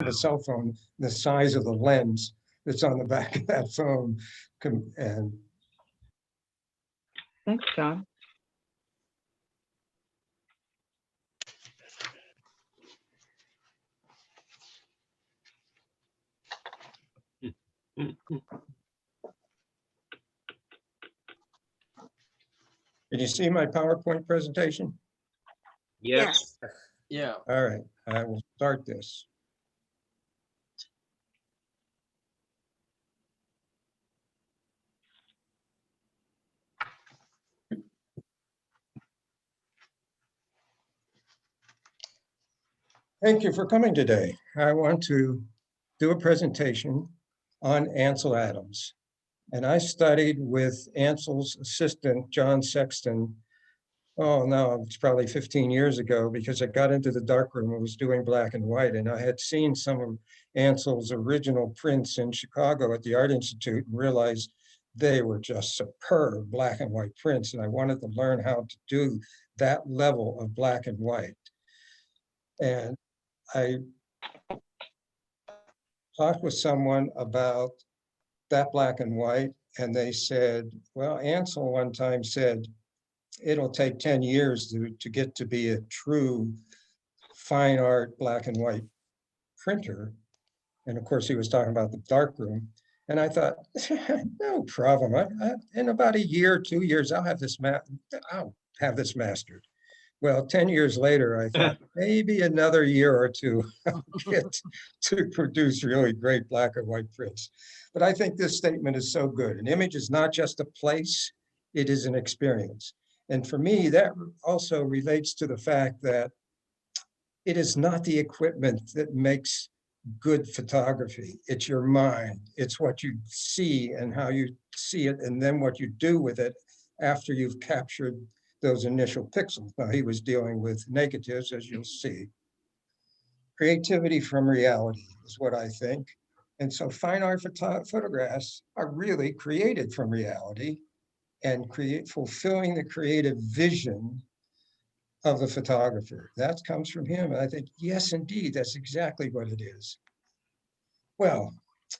a cell phone the size of the lens that's on the back of that phone. And Thanks, John. can you see my PowerPoint presentation? Yes. Yeah. All right, I will start this. Thank you for coming today. I want to do a presentation on Ansel Adams. And I studied with Ansel's assistant, John Sexton. Oh, no, it's probably 15 years ago because I got into the darkroom and was doing black and white. And I had seen some of Ansel's original prints in Chicago at the Art Institute and realized they were just superb black and white prints. And I wanted to learn how to do that level of black and white. And I talked with someone about that black and white, and they said, well, Ansel one time said, it'll take 10 years to get to be a true fine art black and white printer. And of course, he was talking about the darkroom. And I thought, no problem. In about a year, 2 years, I'll have this mastered. Well, 10 years later, I thought maybe another year or two I'll get to produce really great black and white prints. But I think this statement is so good. An image is not just a place, it is an experience. And for me, that also relates to the fact that it is not the equipment that makes good photography. It's your mind. It's what you see and how you see it, and then what you do with it after you've captured those initial pixels. Now, he was dealing with negatives, as you'll see. Creativity from reality is what I think. And so fine art photographs are really created from reality and fulfilling the creative vision of the photographer. That comes from him. And I think, yes, indeed, that's exactly what it is. Well,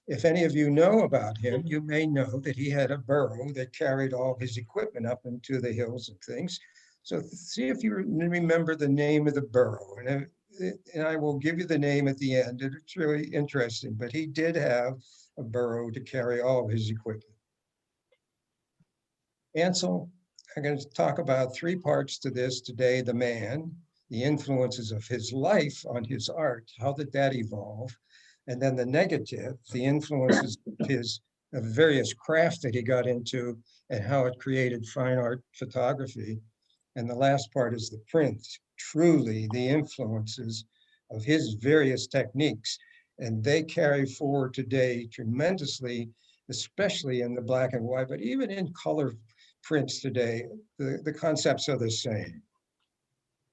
if any of you know about him, you may know that he had a burro that carried all his equipment up into the hills and things. So see if you remember the name of the burro. And I will give you the name at the end. It's really interesting, but he did have a burro to carry all of his equipment. Ansel, I'm going to talk about 3 parts to this today: the man, the influences of his life on his art, how did that evolve? And then the negative, the influences of various crafts that he got into and how it created fine art photography. And the last part is the print, truly the influences of his various techniques. And they carry forward today tremendously, especially in the black and white, but even in color prints today, the concepts are the same.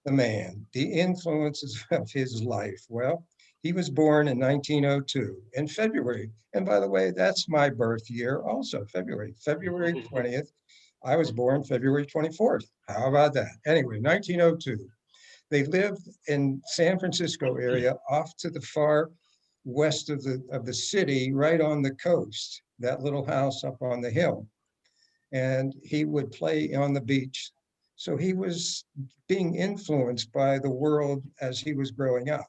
The man, the influences of his life. Well, he was born in 1902 in February. And by the way, that's my birth year also, February 20th. I was born February 24th. How about that? Anyway, 1902. They lived in San Francisco area off to the far west of the city, right on the coast, that little house up on the hill. And he would play on the beach. So he was being influenced by the world as he was growing up.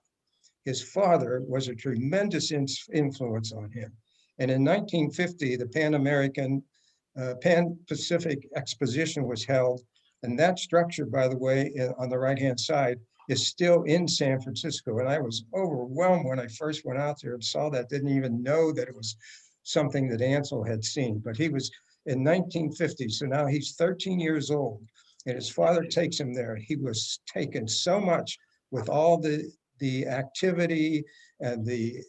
His father was a tremendous influence on him. And in 1950, the Pan-Pacific Exposition was held. And that structure, by the way, on the right-hand side, is still in San Francisco. And I was overwhelmed when I first went out there and saw that, didn't even know that it was something that Ansel had seen. But he was in 1950, so now he's 13 years old. And his father takes him there. He was taken so much with all the activity and the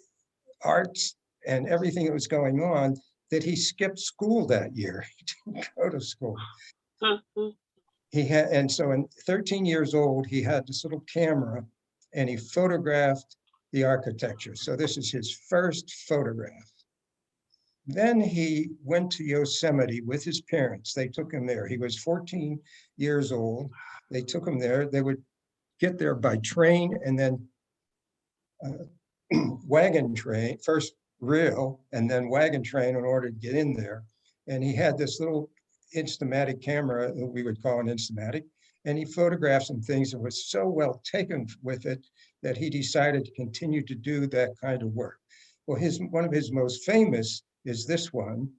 arts and everything that was going on that he skipped school that year. He didn't go to school. And so in 13 years old, he had this little camera and he photographed the architecture. So this is his first photograph. Then he went to Yosemite with his parents. They took him there. He was 14 years old. They took him there. They would get there by train and then wagon train, first rail and then wagon train in order to get in there. And he had this little Instamatic camera that we would call an Instamatic. And he photographed some things that was so well taken with it that he decided to continue to do that kind of work. Well, one of his most famous is this one,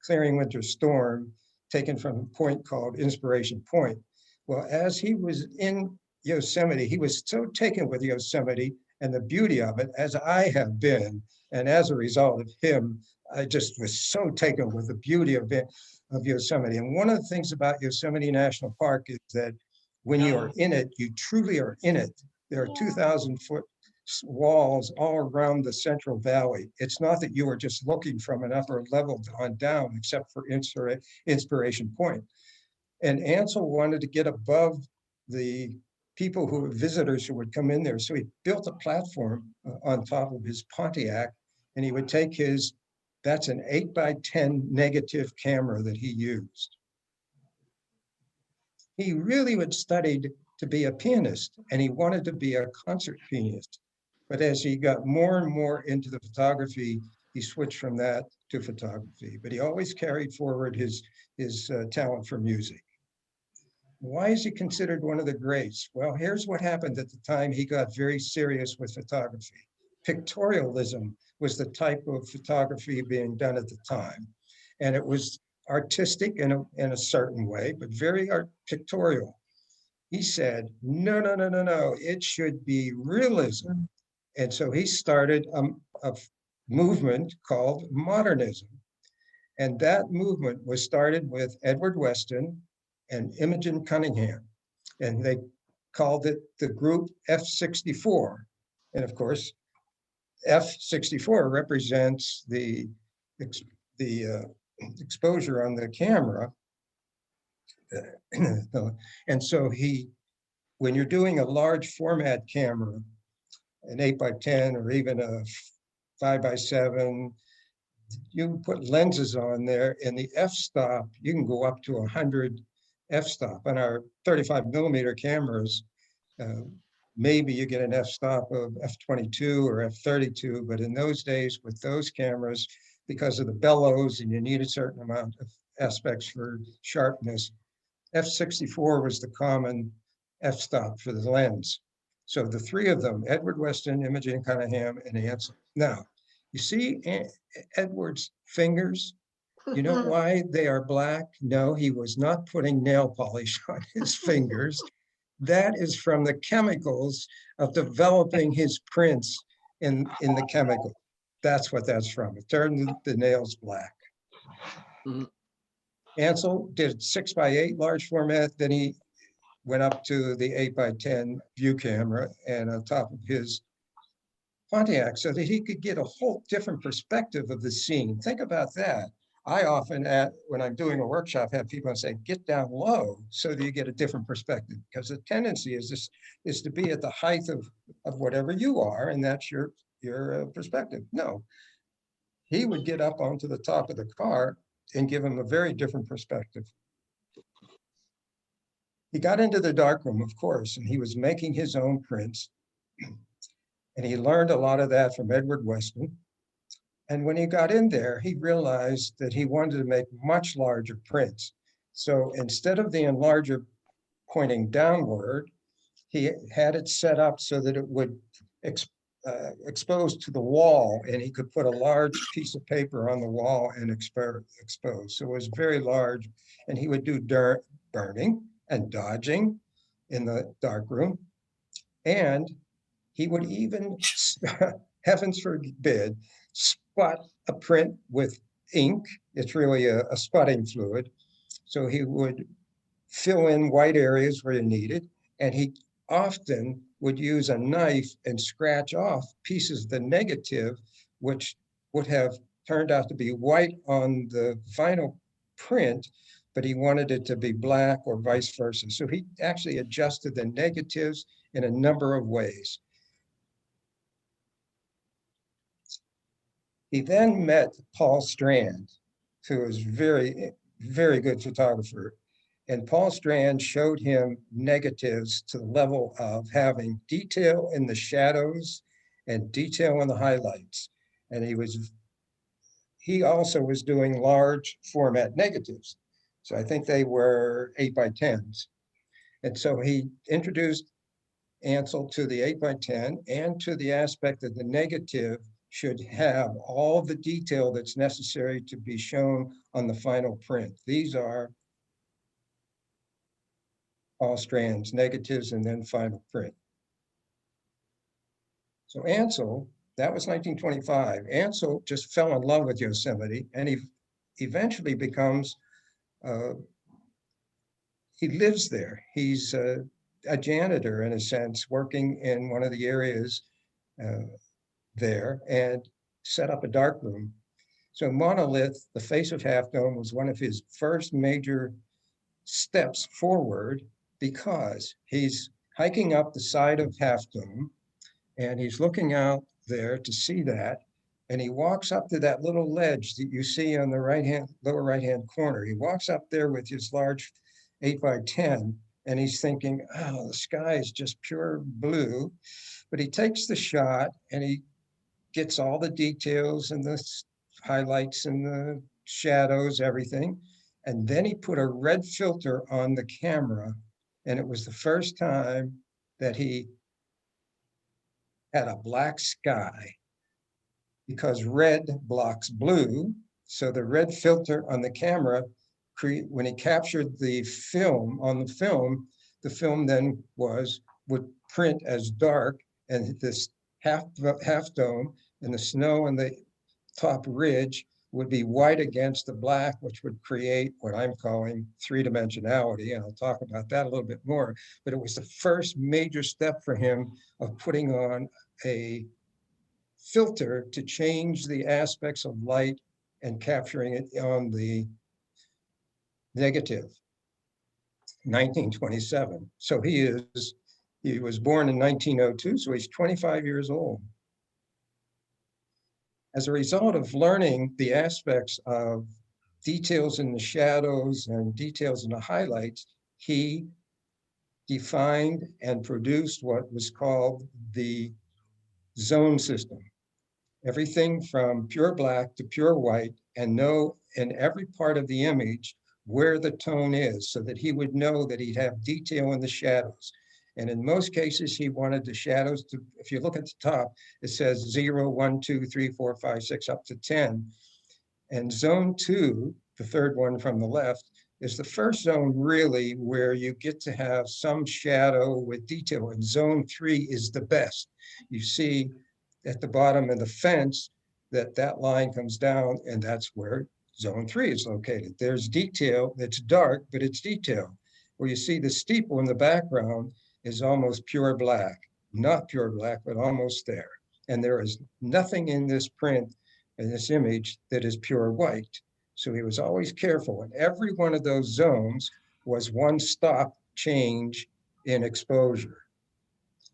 Clearing Winter Storm, taken from a point called Inspiration Point. Well, as he was in Yosemite, he was so taken with Yosemite and the beauty of it, as I have been. And as a result of him, I just was so taken with the beauty of it, of Yosemite. And one of the things about Yosemite National Park is that when you are in it, you truly are in it. There are 2,000-foot walls all around the Central Valley. It's not that you are just looking from an upper level on down, except for Inspiration Point. And Ansel wanted to get above the people who were visitors who would come in there. So he built a platform on top of his Pontiac, and he would take his, that's an 8x10 negative camera that he used. He really would studied to be a pianist, and he wanted to be a concert pianist. But as he got more and more into the photography, he switched from that to photography. But he always carried forward his talent for music. Why is he considered one of the greats? Well, here's what happened at the time he got very serious with photography. Pictorialism was the type of photography being done at the time. And it was artistic in a certain way, but very pictorial. He said, no, no, no, no, no, it should be realism. And so he started a movement called modernism. And that movement was started with Edward Weston and Imogen Cunningham. And they called it the group F64. And of course, F64 represents the exposure on the camera. And so when you're doing a large format camera, an 8x10 or even a 5x7, you put lenses on there, and the f-stop, you can go up to 100 f-stop. On our 35mm cameras, maybe you get an f-stop of f22 or f32, but in those days with those cameras, because of the bellows and you need a certain amount of aspects for sharpness, f64 was the common f-stop for the lens. So the three of them, Edward Weston, Imogen Cunningham, and Ansel. Now, you see Edward's fingers? You know why they are black? No, he was not putting nail polish on his fingers. That is from the chemicals of developing his prints in the chemical. That's what that's from. It turned the nails black. Ansel did 6x8 large format, then he went up to the 8x10 view camera and on top of his Pontiac so that he could get a whole different perspective of the scene. Think about that. I often, when I'm doing a workshop, have people say, get down low so that you get a different perspective, because the tendency is to be at the height of whatever you are, and that's your perspective. No, he would get up onto the top of the car and give him a very different perspective. He got into the darkroom, of course, and he was making his own prints. And he learned a lot of that from Edward Weston. And when he got in there, he realized that he wanted to make much larger prints. So instead of the enlarger pointing downward, he had it set up so that it would expose to the wall, and he could put a large piece of paper on the wall and expose. So it was very large, and he would do burning and dodging in the darkroom. And he would even, heavens forbid, spot a print with ink. It's really a spotting fluid. So he would fill in white areas where he needed, and he often would use a knife and scratch off pieces of the negative, which would have turned out to be white on the vinyl print, but he wanted it to be black or vice versa. So he actually adjusted the negatives in a number of ways. He then met Paul Strand, who was very, very good photographer. And Paul Strand showed him negatives to the level of having detail in the shadows and detail in the highlights. And he also was doing large format negatives. So I think they were 8x10s. And so he introduced Ansel to the 8x10 and to the aspect that the negative should have all the detail that's necessary to be shown on the final print. These are all strands, negatives, and then final print. So Ansel, that was 1925. Ansel just fell in love with Yosemite, and he eventually becomes, he lives there. He's a janitor in a sense, working in one of the areas there, and set up a darkroom. So Monolith, the face of Half Dome, was one of his first major steps forward, because he's hiking up the side of Half Dome and he's looking out there to see that. And he walks up to that little ledge that you see on the lower right-hand corner. He walks up there with his large 8x10, and he's thinking, oh, the sky is just pure blue. But he takes the shot and he gets all the details and the highlights and the shadows, everything. And then he put a red filter on the camera. And it was the first time that he had a black sky, because red blocks blue. So the red filter on the camera, when he captured the film on the film then would print as dark, and this half dome and the snow and the top ridge would be white against the black, which would create what I'm calling three-dimensionality. And I'll talk about that a little bit more. But it was the first major step for him of putting on a filter to change the aspects of light and capturing it on the negative. 1927. So he was born in 1902, so he's 25 years old. As a result of learning the aspects of details in the shadows and details in the highlights, he defined and produced what was called the zone system. Everything from pure black to pure white, and know in every part of the image where the tone is, so that he would know that he'd have detail in the shadows. And in most cases, he wanted the shadows to, if you look at the top, it says 0, 1, 2, 3, 4, 5, 6, up to 10. And zone 2, the third one from the left, is the first zone really where you get to have some shadow with detail. And zone 3 is the best. You see at the bottom of the fence that line comes down, and that's where zone 3 is located. There's detail that's dark, but it's detail. Where you see the steeple in the background is almost pure black, not pure black, but almost there. And there is nothing in this print, in this image, that is pure white. So he was always careful. And every one of those zones was one stop change in exposure.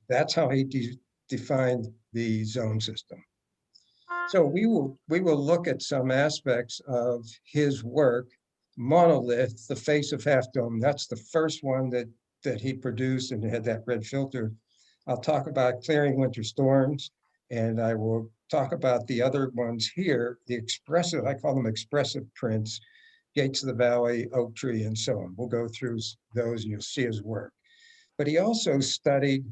That's how he defined the zone system. So we will look at some aspects of his work. Monolith, the face of Half Dome, that's the first one that he produced and had that red filter. I'll talk about Clearing Winter Storms, and I will talk about the other ones here, the expressive, I call them expressive prints, Gates of the Valley, Oak Tree, and so on. We'll go through those and you'll see his work. But he also studied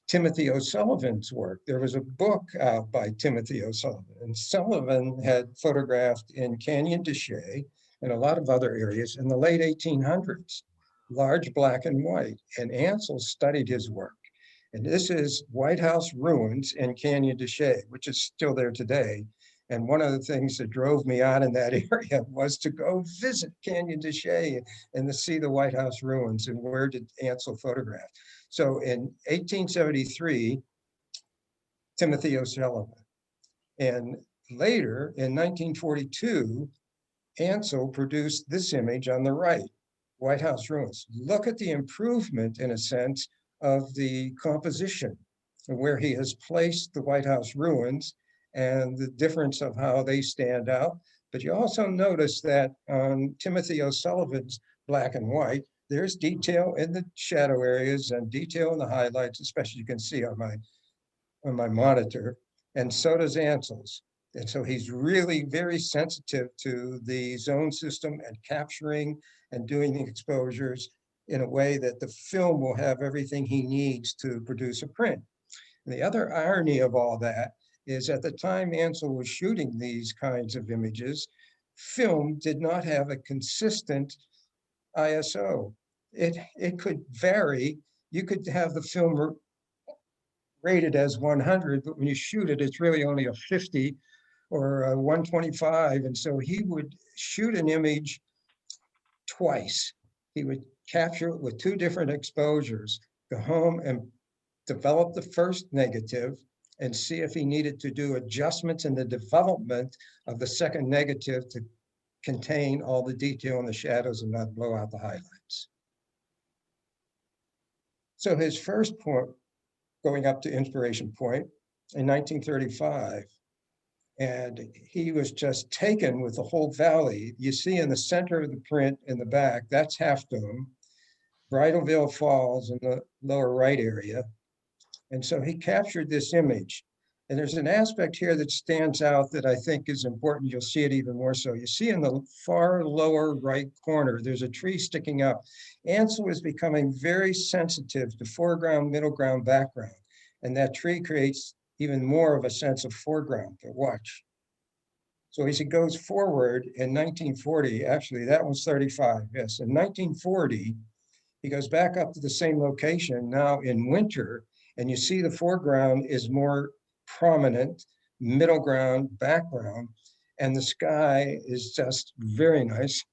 Timothy O'Sullivan's work. There was a book out by Timothy O'Sullivan, and Sullivan had photographed in Canyon de Chelly and a lot of other areas in the late 1800s, large black and white, and Ansel studied his work. And this is White House ruins in Canyon de Chelly, which is still there today. And one of the things that drove me out in that area was to go visit Canyon de Chelly and to see the White House ruins and where did Ansel photograph. So in 1873, Timothy O'Sullivan. And later in 1942, Ansel produced this image on the right, White House ruins. Look at the improvement, in a sense, of the composition, where he has placed the White House ruins and the difference of how they stand out. But you also notice that on Timothy O'Sullivan's black and white, there's detail in the shadow areas and detail in the highlights, especially you can see on my on my monitor, and so does Ansel's. And so he's really very sensitive to the zone system and capturing and doing the exposures in a way that the film will have everything he needs to produce a print. And the other irony of all that is at the time Ansel was shooting these kinds of images, film did not have a consistent ISO. It could vary. You could have the film rated as 100, but when you shoot it, it's really only a 50 or a 125. And so he would shoot an image twice. He would capture it with two different exposures, go home and develop the first negative and see if he needed to do adjustments in the development of the second negative to contain all the detail in the shadows and not blow out the highlights. So his first point, going up to inspiration point in 1935, and he was just taken with the whole valley. You see in the center of the print in the back, that's Half Dome, Bridalveil Falls in the lower right area. And so he captured this image. And there's an aspect here that stands out that I think is important. You'll see it even more so. You see in the far lower right corner, there's a tree sticking up. Ansel is becoming very sensitive to foreground, middle ground, background. And that tree creates even more of a sense of foreground. But watch. So as he goes forward in 1940, actually that was 35, yes. In 1940, he goes back up to the same location now in winter, and you see the foreground is more prominent, middle ground, background, and the sky is just very nice,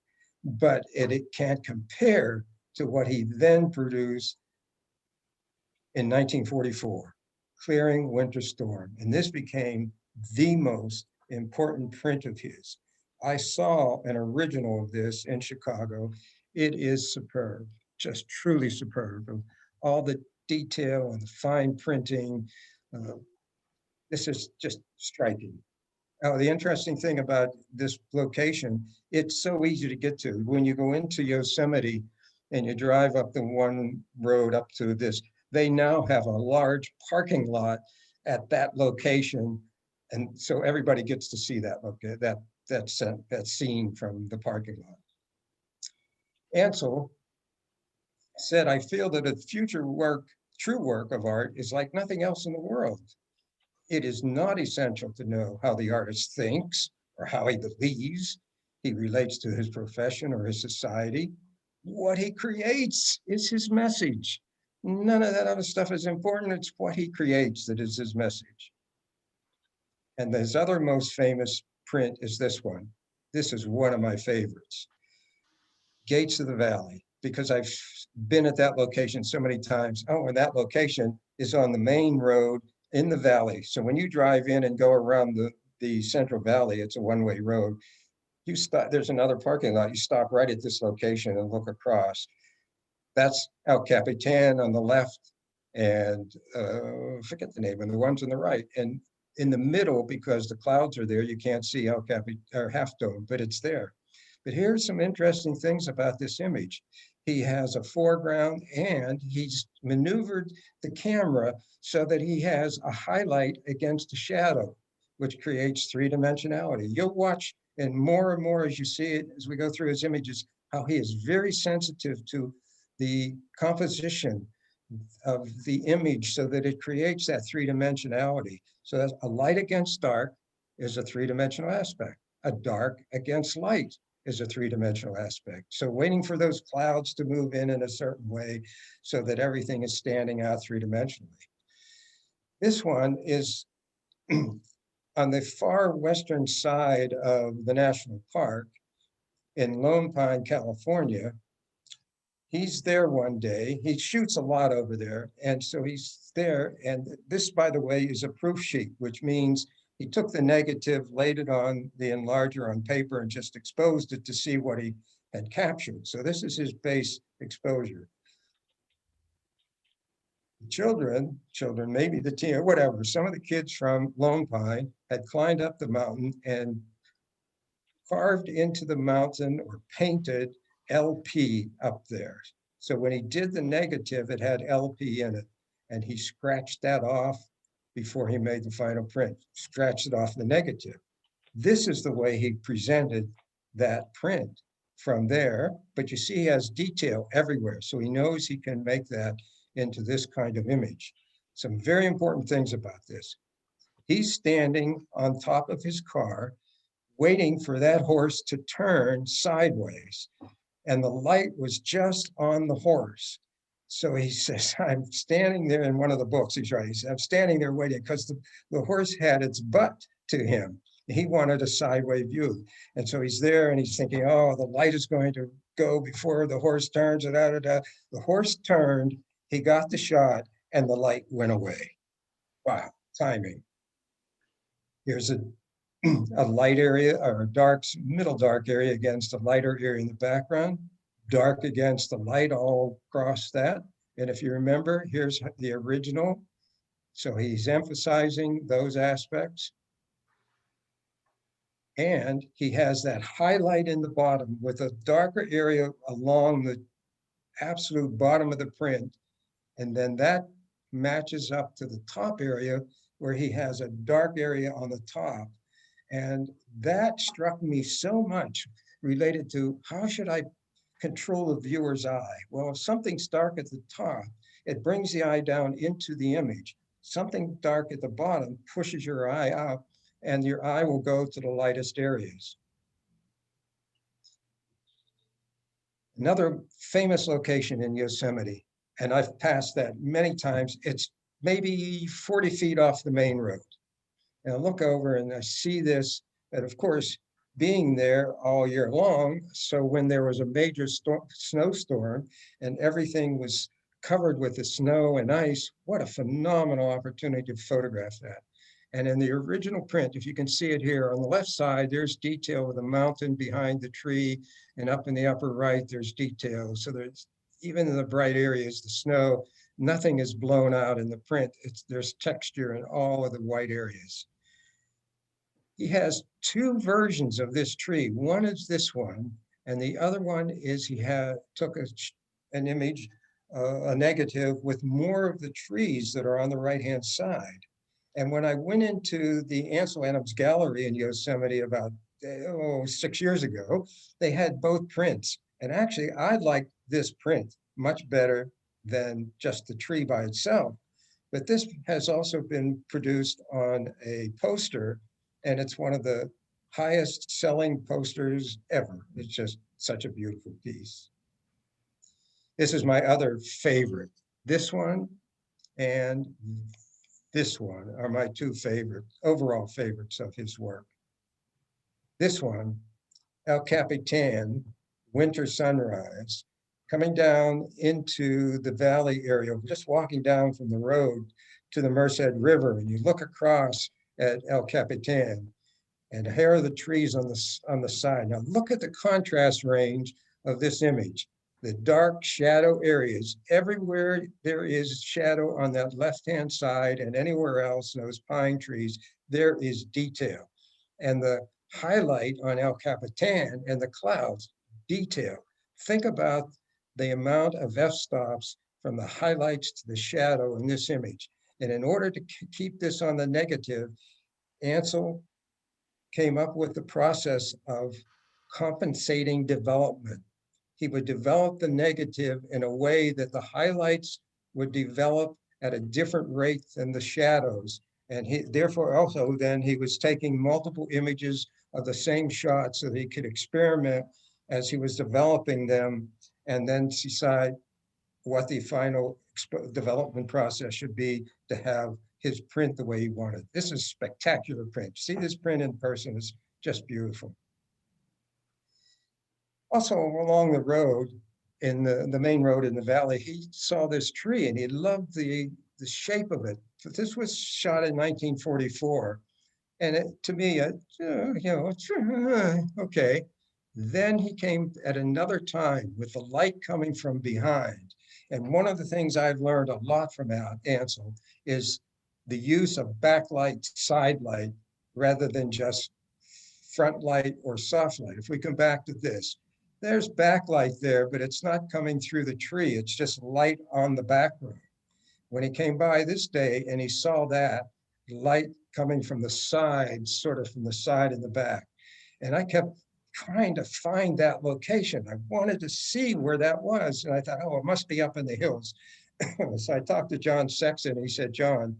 but it can't compare to what he then produced in 1944, Clearing Winter Storm. And this became the most important print of his. I saw an original of this in Chicago. It is superb, just truly superb. All the detail and the fine printing. This is just striking. Oh, the interesting thing about this location, it's so easy to get to. When you go into Yosemite and you drive up the one road up to this, they now have a large parking lot at that location. And so everybody gets to see that, that scene from the parking lot. Ansel said, I feel that a future work, true work of art is like nothing else in the world. It is not essential to know how the artist thinks or how he believes he relates to his profession or his society. What he creates is his message. None of that other stuff is important. It's what he creates that is his message. And his other most famous print is this one. This is one of my favorites. Gates of the Valley, because I've been at that location so many times. Oh, and that location is on the main road in the valley. So when you drive in and go around the Central Valley, it's a one-way road. You stop, there's another parking lot. You stop right at this location and look across. That's El Capitan on the left, and forget the name, and the ones on the right. And in the middle, because the clouds are there, you can't see El Capitan or Half Dome, but it's there. But here's some interesting things about this image. He has a foreground and he's maneuvered the camera so that he has a highlight against a shadow, which creates three-dimensionality. You'll watch, and more as you see it, as we go through his images, how he is very sensitive to the composition of the image so that it creates that three-dimensionality. So that's a light against dark is a three-dimensional aspect. A dark against light is a three-dimensional aspect. So waiting for those clouds to move in a certain way so that everything is standing out three-dimensionally. This one is on the far western side of the national park in Lone Pine, California. He's there one day. He shoots a lot over there. And so he's there. And this, by the way, is a proof sheet, which means he took the negative, laid it on the enlarger on paper and just exposed it to see what he had captured. So this is his base exposure. Children, maybe the teen or whatever, some of the kids from Lone Pine had climbed up the mountain and carved into the mountain or painted LP up there. So when he did the negative, it had LP in it, and he scratched that off before he made the final print, scratched it off the negative. This is the way he presented that print from there, but you see he has detail everywhere, so he knows he can make that into this kind of image. Some very important things about this. He's standing on top of his car, waiting for that horse to turn sideways, and the light was just on the horse. So he says, I'm standing there in one of the books he's writing. He says, I'm standing there waiting because the horse had its butt to him. He wanted a sideways view. And so he's there and he's thinking, oh, the light is going to go before the horse turns. Da, da, da. The horse turned, he got the shot, and the light went away. Wow, timing. Here's a light area or a dark, middle dark area against a lighter area in the background, dark against the light all across that. And if you remember, here's the original. So he's emphasizing those aspects. And he has that highlight in the bottom with a darker area along the absolute bottom of the print. And then that matches up to the top area where he has a dark area on the top. And that struck me so much related to how should I control the viewer's eye? Well, if something's dark at the top, it brings the eye down into the image. Something dark at the bottom pushes your eye up, and your eye will go to the lightest areas. Another famous location in Yosemite, and I've passed that many times, it's maybe 40 feet off the main road. And I look over and I see this, and of course, being there all year long, so when there was a major snowstorm and everything was covered with the snow and ice, what a phenomenal opportunity to photograph that. And in the original print, if you can see it here on the left side, there's detail of the mountain behind the tree, and up in the upper right, there's detail. So there's, even in the bright areas, the snow, nothing is blown out in the print. There's texture in all of the white areas. He has two versions of this tree. One is this one, and the other one is he took an image, a negative with more of the trees that are on the right-hand side. And when I went into the Ansel Adams Gallery in Yosemite about 6 years ago, they had both prints. And actually, I liked this print much better than just the tree by itself. But this has also been produced on a poster, and it's one of the highest selling posters ever. It's just such a beautiful piece. This is my other favorite. This one and this one are my two overall favorites of his work. This one, El Capitan, Winter Sunrise, coming down into the valley area, just walking down from the road to the Merced River, and you look across at El Capitan, and here are the trees on the side. Now look at the contrast range of this image. The dark shadow areas, everywhere there is shadow on that left-hand side and anywhere else, those pine trees, there is detail. And the highlight on El Capitan and the clouds, detail. Think about the amount of f-stops from the highlights to the shadow in this image. And in order to keep this on the negative, Ansel came up with the process of compensating development. He would develop the negative in a way that the highlights would develop at a different rate than the shadows. And therefore also then he was taking multiple images of the same shot so that he could experiment as he was developing them and then decide what the final development process should be to have his print the way he wanted. This is spectacular print. See this print in person, it's just beautiful. Also along the road, in the main road in the valley, he saw this tree and he loved the shape of it. But this was shot in 1944. And to me, okay. Then he came at another time with the light coming from behind. And one of the things I've learned a lot from Ansel is the use of backlight, side light, rather than just front light or soft light. If we come back to this, there's backlight there, but it's not coming through the tree. It's just light on the background. When he came by this day and he saw that, light coming from the side, sort of from the side and the back. And I kept trying to find that location. I wanted to see where that was. And I thought, oh, it must be up in the hills. So I talked to John Sexton. He said, John,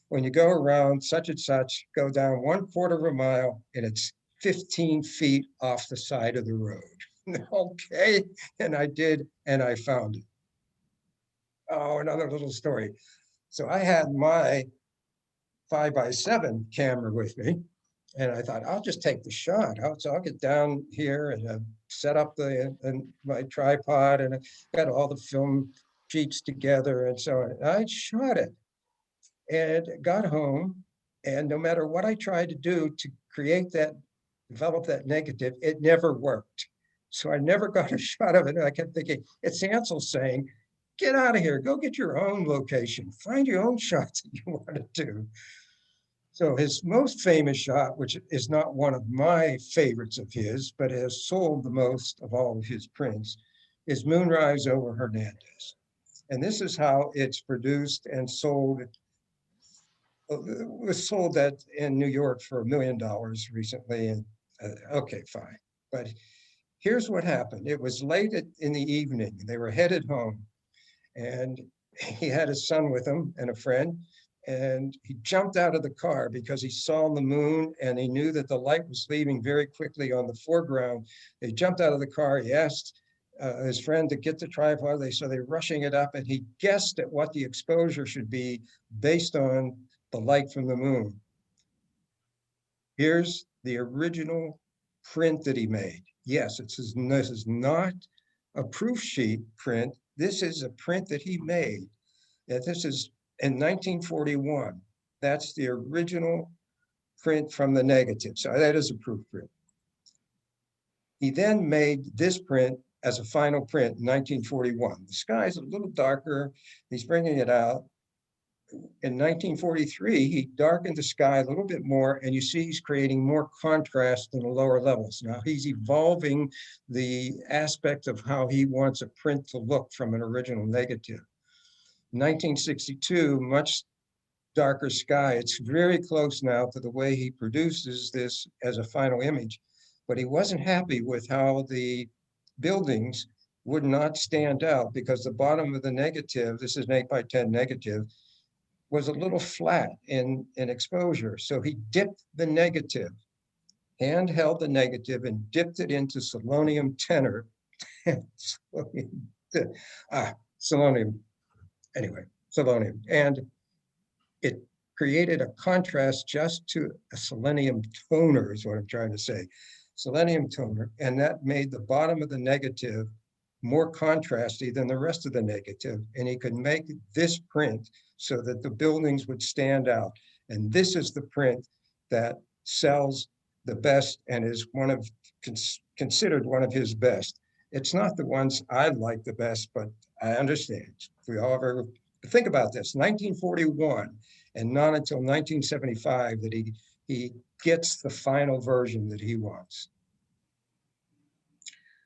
when you go around such and such, go down 1/4 of a mile and it's 15 feet off the side of the road. Okay. And I did, and I found it. Oh, another little story. So I had my 5x7 camera with me, and I thought, I'll just take the shot. So I'll get down here and set up my tripod, and I got all the film sheets together and so on. I shot it and got home, and no matter what I tried to do to develop that negative, it never worked. So I never got a shot of it. And I kept thinking, it's Ansel saying, get out of here, go get your own location, find your own shots that you want to do. So his most famous shot, which is not one of my favorites of his, but has sold the most of all of his prints, is Moonrise over Hernandez. And this is how it's produced and sold. It was sold in New York for $1 million recently. And okay, fine. But here's what happened. It was late in the evening. They were headed home, and he had his son with him and a friend. And he jumped out of the car because he saw the moon and he knew that the light was leaving very quickly on the foreground. They jumped out of the car. He asked his friend to get the tripod. So they're rushing it up, and he guessed at what the exposure should be based on the light from the moon. Here's the original print that he made. Yes, this is not a proof sheet print. This is a print that he made. And this is in 1941. That's the original print from the negative. So that is a proof print. He then made this print as a final print in 1941. The sky is a little darker. He's bringing it out. In 1943, he darkened the sky a little bit more, and you see he's creating more contrast in the lower levels. Now he's evolving the aspect of how he wants a print to look from an original negative. 1962, much darker sky. It's very close now to the way he produces this as a final image, but he wasn't happy with how the buildings would not stand out because the bottom of the negative, this is an 8x10 negative, was a little flat in exposure. So he dipped the negative, handheld the negative and dipped it into selenium tenor. Selenium. Anyway, selenium. And it created a contrast just to a selenium toner is what I'm trying to say. Selenium toner. And that made the bottom of the negative more contrasty than the rest of the negative. And he could make this print so that the buildings would stand out. And this is the print that sells the best and is considered one of his best. It's not the ones I like the best, but I understand. If we all ever think about this, 1941, and not until 1975 that he gets the final version that he wants.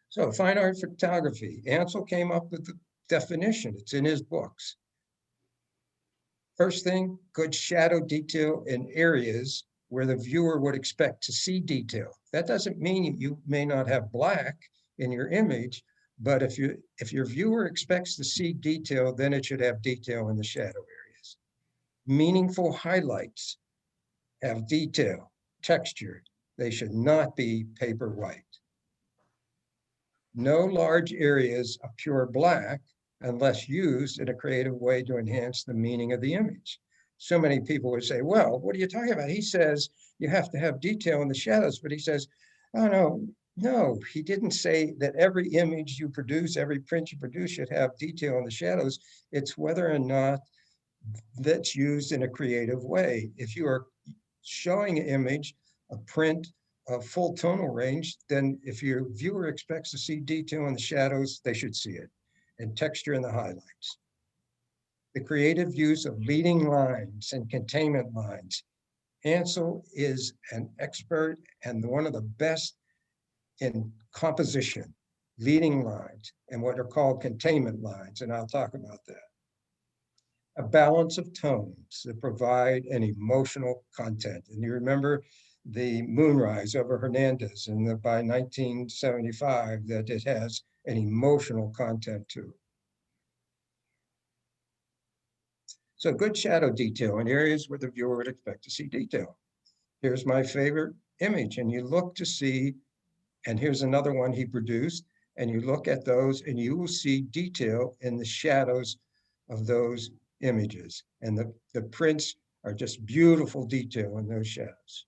So fine art photography, Ansel came up with the definition. It's in his books. First thing, good shadow detail in areas where the viewer would expect to see detail. That doesn't mean you may not have black in your image, but if your viewer expects to see detail, then it should have detail in the shadow areas. Meaningful highlights have detail, texture. They should not be paper white. No large areas of pure black unless used in a creative way to enhance the meaning of the image. So many people would say, well, what are you talking about? He says you have to have detail in the shadows, but he says, oh, no, he didn't say that every image you produce, every print you produce should have detail in the shadows. It's whether or not that's used in a creative way. If you are showing an image, a print, a full tonal range, then if your viewer expects to see detail in the shadows, they should see it, and texture in the highlights. The creative use of leading lines and containment lines. Ansel is an expert and one of the best in composition, leading lines, and what are called containment lines, and I'll talk about that. a balance of tones that provide an emotional content. And you remember the moonrise over Hernandez and by 1975 that it has an emotional content to it. So good shadow detail in areas where the viewer would expect to see detail. Here's my favorite image, and you look to see, and here's another one he produced, and you look at those and you will see detail in the shadows of those images. And the prints are just beautiful detail in those shadows.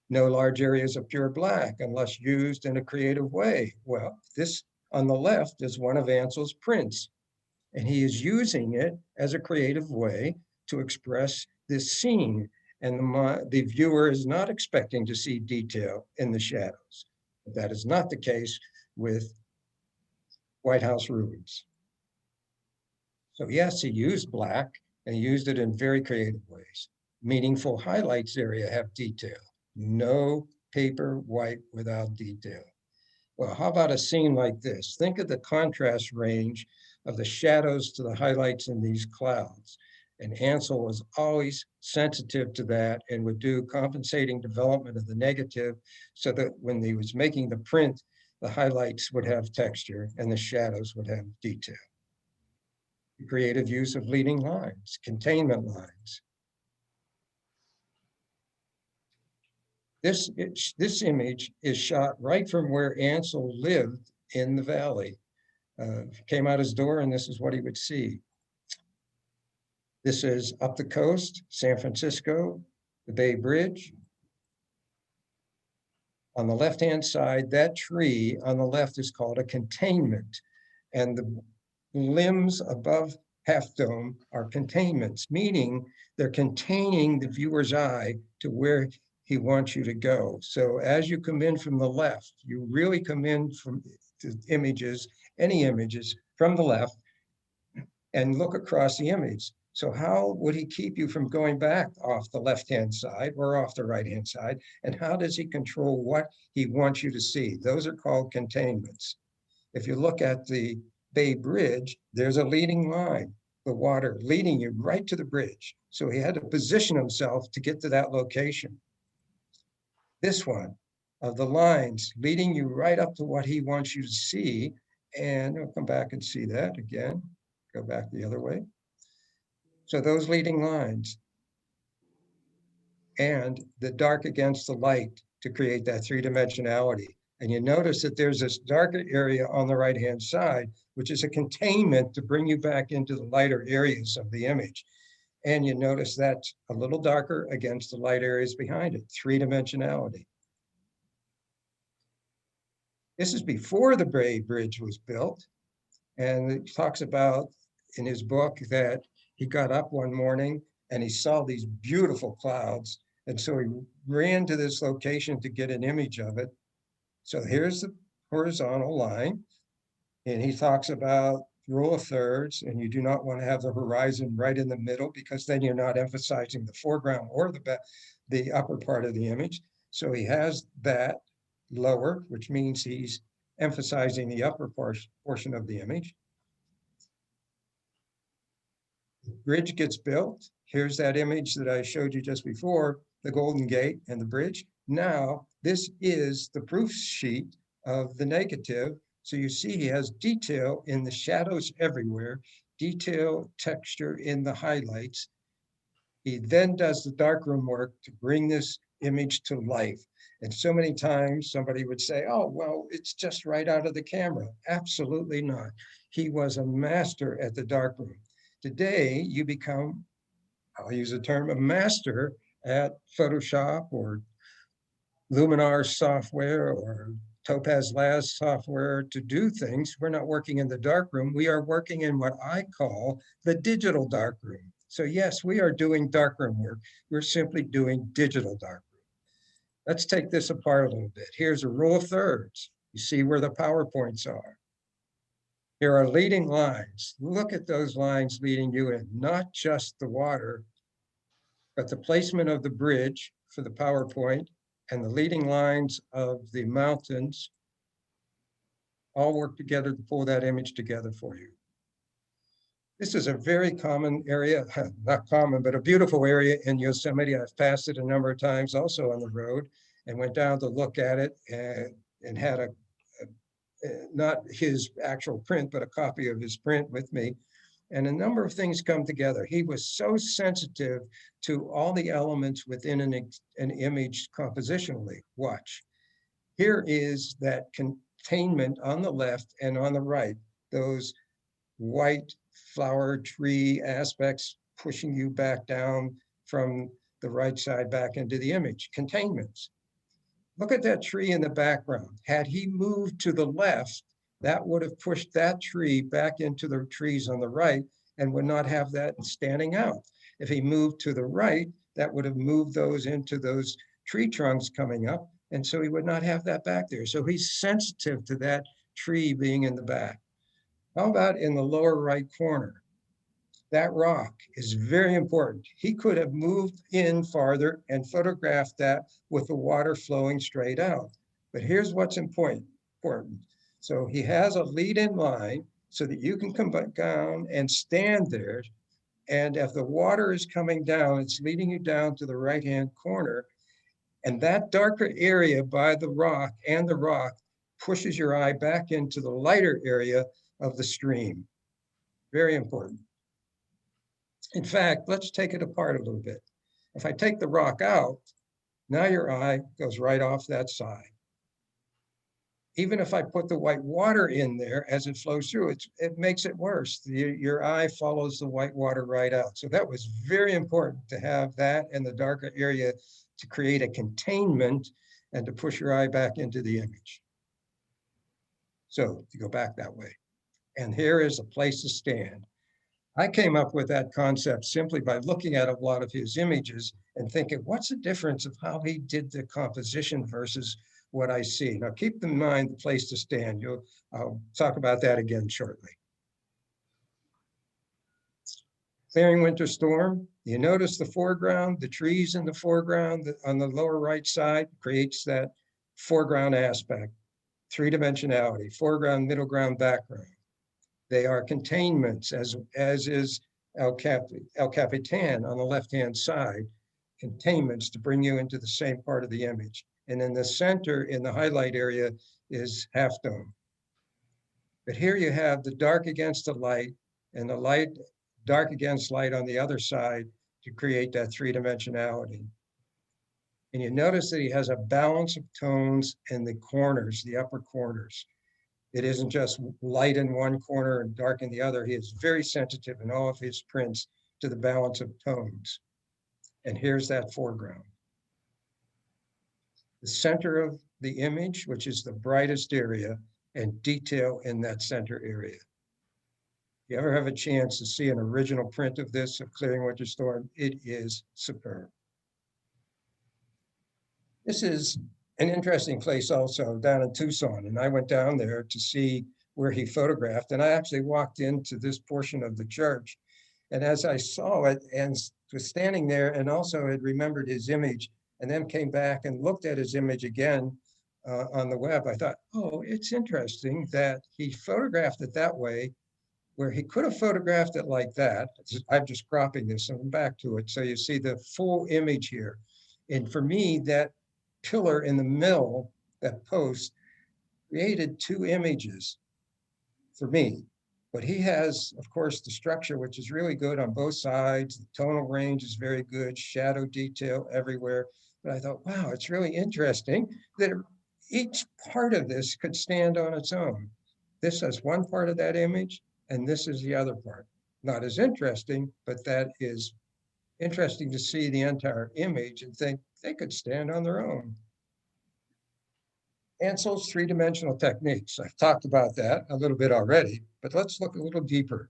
No large areas of pure black unless used in a creative way. Well, this on the left is one of Ansel's prints, and he is using it as a creative way to express this scene. And the viewer is not expecting to see detail in the shadows. But that is not the case with White House ruins. So yes, he used black and he used it in very creative ways. Meaningful highlights area have detail. No paper white without detail. Well, how about a scene like this? Think of the contrast range of the shadows to the highlights in these clouds. And Ansel was always sensitive to that and would do compensating development of the negative so that when he was making the print, the highlights would have texture and the shadows would have detail. Creative use of leading lines, containment lines. This image is shot right from where Ansel lived in the valley. Came out his door and this is what he would see. This is up the coast, San Francisco, the Bay Bridge. On the left-hand side, that tree on the left is called a containment. And the limbs above Half Dome are containments, meaning they're containing the viewer's eye to where he wants you to go. So as you come in from the left, you really come in from the images, any images from the left, and look across the image. So how would he keep you from going back off the left-hand side or off the right-hand side? And how does he control what he wants you to see? Those are called containments. If you look at the Bay Bridge, there's a leading line, the water leading you right to the bridge. So he had to position himself to get to that location. This one of the lines leading you right up to what he wants you to see. And we'll come back and see that again. Go back the other way. So those leading lines and the dark against the light to create that three-dimensionality. And you notice that there's this darker area on the right-hand side, which is a containment to bring you back into the lighter areas of the image. And you notice that's a little darker against the light areas behind it, three-dimensionality. This is before the Bay Bridge was built. And he talks about in his book that he got up one morning and he saw these beautiful clouds. And so he ran to this location to get an image of it. So here's the horizontal line. And he talks about rule of thirds, and you do not want to have the horizon right in the middle because then you're not emphasizing the foreground or the upper part of the image. So he has that lower, which means he's emphasizing the upper portion of the image. The bridge gets built. Here's that image that I showed you just before, the Golden Gate and the bridge. Now, this is the proof sheet of the negative. So you see he has detail in the shadows everywhere, detail, texture in the highlights. He then does the darkroom work to bring this image to life. And so many times somebody would say, oh, well, it's just right out of the camera. Absolutely not. He was a master at the darkroom. Today, you become, I'll use the term, a master at Photoshop or Luminar software or Topaz Labs software to do things. We're not working in the darkroom. We are working in what I call the digital darkroom. So yes, we are doing darkroom work. We're simply doing digital darkroom. Let's take this apart a little bit. Here's a rule of thirds. You see where the PowerPoints are. Here are leading lines. Look at those lines leading you in, not just the water, but the placement of the bridge for the PowerPoint and the leading lines of the mountains all work together to pull that image together for you. This is a very common area, not common, but a beautiful area in Yosemite. I've passed it a number of times also on the road and went down to look at it and had not his actual print, but a copy of his print with me. And a number of things come together. He was so sensitive to all the elements within an image compositionally. Watch. Here is that containment on the left and on the right, those white flower tree aspects pushing you back down from the right side back into the image, containments. Look at that tree in the background. Had he moved to the left, that would have pushed that tree back into the trees on the right and would not have that standing out. If he moved to the right, that would have moved those into those tree trunks coming up. And so he would not have that back there. So he's sensitive to that tree being in the back. How about in the lower right corner? That rock is very important. He could have moved in farther and photographed that with the water flowing straight out. But here's what's important. So he has a lead in line so that you can come back down and stand there. And if the water is coming down, it's leading you down to the right-hand corner. And that darker area by the rock and the rock pushes your eye back into the lighter area of the stream. Very important. In fact, let's take it apart a little bit. If I take the rock out, now your eye goes right off that side. Even if I put the white water in there as it flows through, it makes it worse. Your eye follows the white water right out. So that was very important to have that in the darker area to create a containment and to push your eye back into the image. So you go back that way. And here is a place to stand. I came up with that concept simply by looking at a lot of his images and thinking, what's the difference of how he did the composition versus what I see? Now, keep in mind the place to stand. I'll talk about that again shortly. Clearing winter storm. You notice the foreground, the trees in the foreground on the lower right side creates that foreground aspect, three-dimensionality, foreground, middle ground, background. They are containments, as is El Capitan on the left-hand side, containments to bring you into the same part of the image. And in the center, in the highlight area, is Half Dome. But here you have the dark against the light and the light, dark against light on the other side to create that three-dimensionality. And you notice that he has a balance of tones in the corners, the upper corners. It isn't just light in one corner and dark in the other. He is very sensitive in all of his prints to the balance of tones. And here's that foreground. The center of the image, which is the brightest area, and detail in that center area. If you ever have a chance to see an original print of this, of Clearing Winter Storm, it is superb. This is an interesting place also down in Tucson. And I went down there to see where he photographed. And I actually walked into this portion of the church. And as I saw it and was standing there and also had remembered his image and then came back and looked at his image again on the web, I thought, oh, it's interesting that he photographed it that way, where he could have photographed it like that. I'm just cropping this and I'm back to it. So you see the full image here. And for me, that pillar in the middle, that post, created two images for me. But he has, of course, the structure, which is really good on both sides. The tonal range is very good, shadow detail everywhere. But I thought, wow, it's really interesting that each part of this could stand on its own. This is one part of that image, and this is the other part. Not as interesting, but that is interesting to see the entire image and think they could stand on their own. Ansel's three-dimensional techniques. I've talked about that a little bit already, but let's look a little deeper.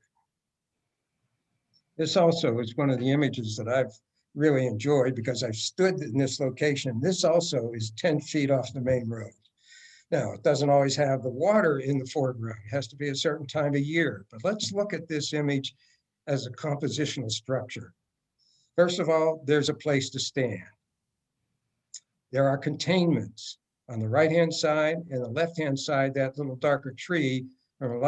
This also is one of the images that I've really enjoyed because I've stood in this location. This also is 10 feet off the main road. Now, it doesn't always have the water in the foreground. It has to be a certain time of year, but let's look at this image as a compositional structure. First of all, there's a place to stand. There are containments on the right-hand side and the left-hand side, that little darker tree on the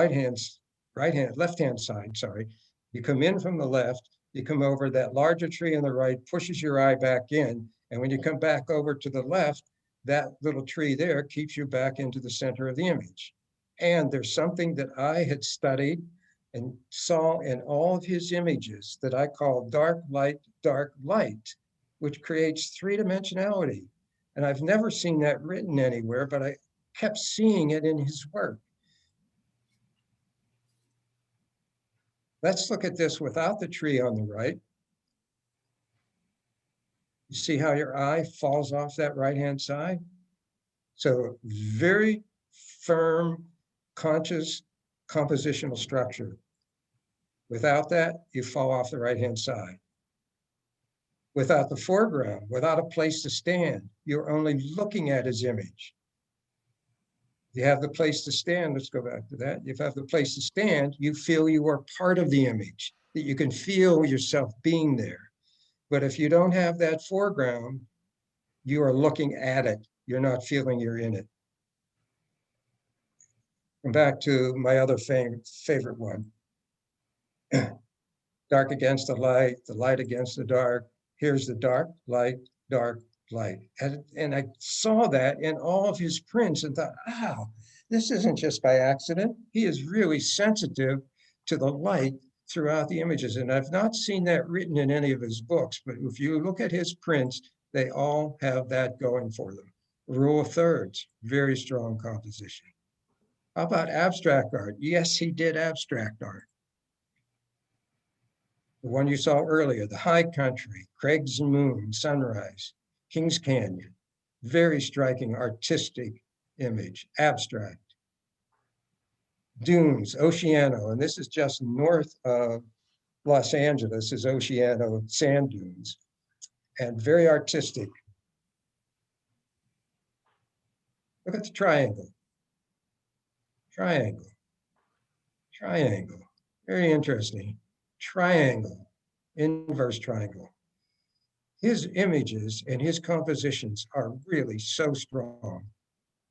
left-hand side, sorry, You come in from the left, you come over, that larger tree on the right pushes your eye back in. And when you come back over to the left, that little tree there keeps you back into the center of the image. And there's something that I had studied and saw in all of his images that I call dark light, which creates three-dimensionality. And I've never seen that written anywhere, but I kept seeing it in his work. Let's look at this without the tree on the right. You see how your eye falls off that right-hand side? So very firm, conscious compositional structure. Without that, you fall off the right-hand side. Without the foreground, without a place to stand, you're only looking at his image. You have the place to stand, let's go back to that. If you have the place to stand, you feel you are part of the image, that you can feel yourself being there. But if you don't have that foreground, you are looking at it. You're not feeling you're in it. And back to my other favorite one. Dark against the light against the dark. Here's the dark, light, light. And I saw that in all of his prints and thought, wow, this isn't just by accident. He is really sensitive to the light throughout the images. And I've not seen that written in any of his books, but if you look at his prints, they all have that going for them. Rule of thirds, very strong composition. How about abstract art? Yes, he did abstract art. The one you saw earlier, the high country, Craig's Moon, Sunrise, Kings Canyon, very striking artistic image, abstract. Dunes, Oceano, and this is just north of Los Angeles is Oceano sand dunes, and very artistic. Look at the triangle. Triangle, triangle, very interesting. Triangle, inverse triangle. His images and his compositions are really so strong.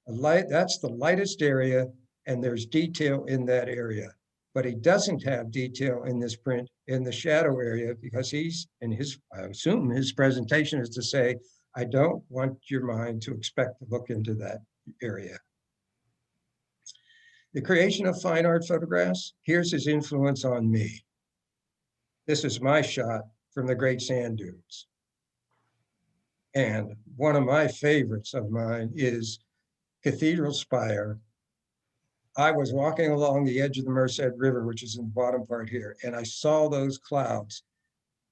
That's the lightest area, and there's detail in that area. But he doesn't have detail in this print in the shadow area because I assume his presentation is to say, I don't want your mind to expect to look into that area. The creation of fine art photographs, here's his influence on me. This is my shot from the Great Sand Dunes. And one of my favorites of mine is Cathedral Spire. I was walking along the edge of the Merced River, which is in the bottom part here, and I saw those clouds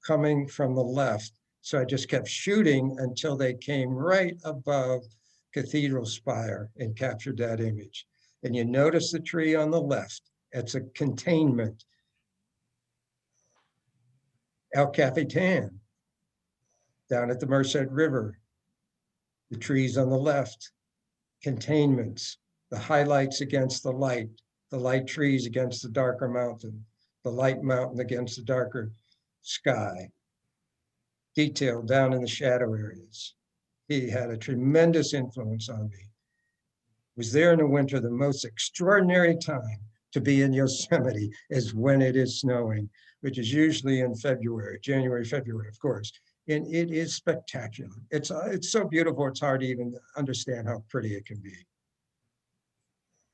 coming from the left. So I just kept shooting until they came right above Cathedral Spire and captured that image. And you notice the tree on the left. It's a containment. El Capitan, down at the Merced River. The trees on the left, containments, the highlights against the light trees against the darker mountain, the light mountain against the darker sky. Detail down in the shadow areas. He had a tremendous influence on me. Was there in the winter, the most extraordinary time to be in Yosemite is when it is snowing, which is usually in February, January, February, of course. And it is spectacular. It's so beautiful, it's hard to even understand how pretty it can be.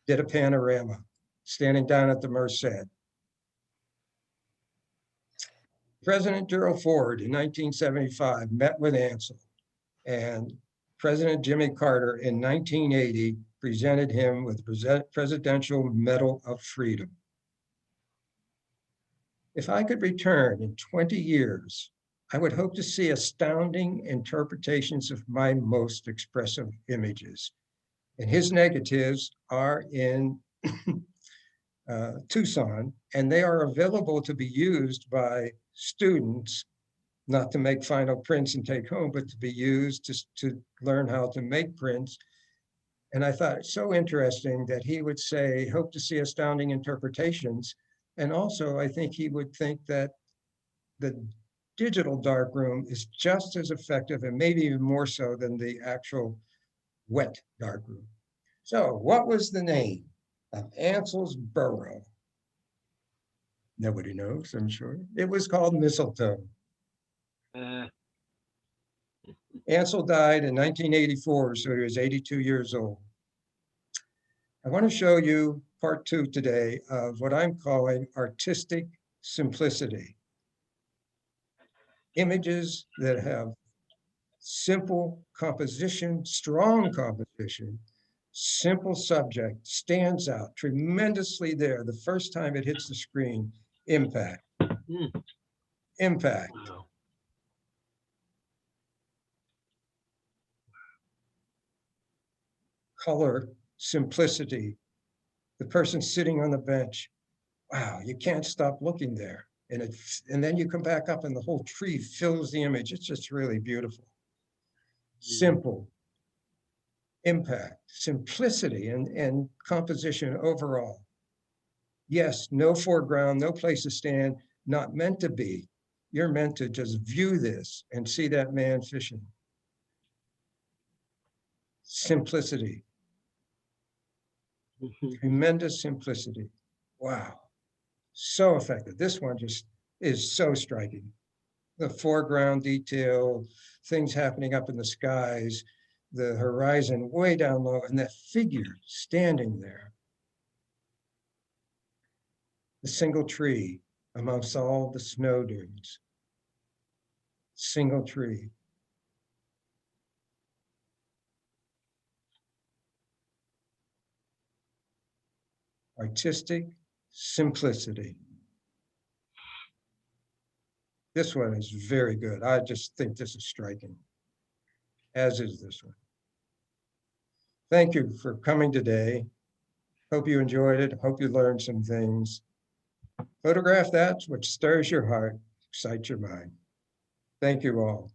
Did a panorama, standing down at the Merced. President Gerald Ford in 1975 met with Ansel, and President Jimmy Carter in 1980 presented him with the Presidential Medal of Freedom. If I could return in 20 years, I would hope to see astounding interpretations of my most expressive images. And his negatives are in Tucson, and they are available to be used by students, not to make final prints and take home, but to be used to learn how to make prints. And I thought it's so interesting that he would say, hope to see astounding interpretations. And also, I think he would think that the digital darkroom is just as effective and maybe even more so than the actual wet darkroom. So what was the name of Ansel's burrow? Nobody knows, I'm sure. It was called mistletoe. Uh, Ansel died in 1984, so he was 82 years old. I want to show you part 2 today of what I'm calling artistic simplicity. Images that have simple composition, strong composition, simple subject, stands out tremendously there. The first time it hits the screen, impact, impact. wow. Color, simplicity. The person sitting on the bench, wow, you can't stop looking there. And then you come back up and the whole tree fills the image. It's just really beautiful. Simple, impact, simplicity, and composition overall. Yes, no foreground, no place to stand, not meant to be. You're meant to just view this and see that man fishing. Simplicity, tremendous simplicity. Wow, so effective. This one just is so striking. The foreground detail, things happening up in the skies, the horizon way down low, and that figure standing there. The single tree amongst all the snow dunes. Single tree. Artistic simplicity. This one is very good. I just think this is striking, as is this one. Thank you for coming today. Hope you enjoyed it. Hope you learned some things. Photograph that which stirs your heart, excites your mind. Thank you all.